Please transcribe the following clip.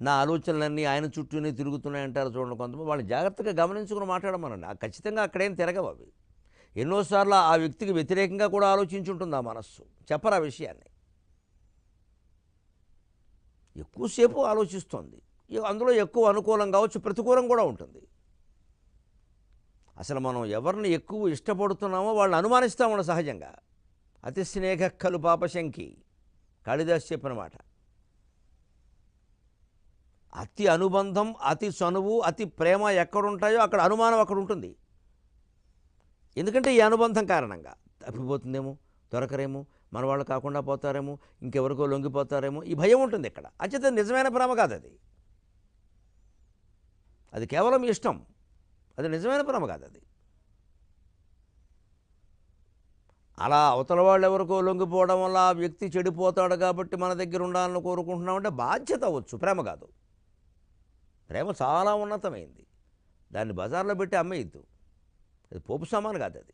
నా ఆలోచనలన్నీ ఆయన చుట్టూనే తిరుగుతున్నాయంటారు చూడండి కొంతమంది. వాళ్ళని జాగ్రత్తగా గమనించుకుని మాట్లాడమనండి. ఖచ్చితంగా అక్కడేం తిరగవు అవి. ఎన్నోసార్లు ఆ వ్యక్తికి వ్యతిరేకంగా కూడా ఆలోచించుంటుంది ఆ మనస్సు. చెప్పరు ఆ విషయాన్ని. ఎక్కువసేపు ఆలోచిస్తోంది. అందులో ఎక్కువ అనుకూలం కావచ్చు, ప్రతికూలం కూడా ఉంటుంది. అసలు మనం ఎవరిని ఎక్కువ ఇష్టపడుతున్నామో వాళ్ళని అనుమానిస్తామన్న సహజంగా. అతి స్నేహ ఖలు పాపశంకి కాళిదాసు చెప్పిన మాట. అతి అనుబంధం, అతి చనువు, అతి ప్రేమ ఎక్కడుంటాయో అక్కడ అనుమానం అక్కడ ఉంటుంది. ఎందుకంటే ఈ అనుబంధం కారణంగా తప్పిపోతుందేమో, దొరకరేమో, మన వాళ్ళు కాకుండా పోతారేమో, ఇంకెవరికో లొంగిపోతారేమో, ఈ భయం ఉంటుంది ఇక్కడ. అంచేత నిజమైన ప్రేమ కాదు అది. అది కేవలం ఇష్టం. అది నిజమైన ప్రేమ కాదు అది. అలా అవతల వాళ్ళు ఎవరికో లొంగిపోవడం వల్ల ఆ వ్యక్తి చెడిపోతాడు కాబట్టి మన దగ్గర ఉండాలని కోరుకుంటున్నామంటే బాధ్యత అవ్వచ్చు, ప్రేమ కాదు. ప్రేమ చాలా ఉన్నతమైంది. దాన్ని బజార్లో పెట్టి అమ్మేయద్దు. అది పోపు సామాను కాదు అది.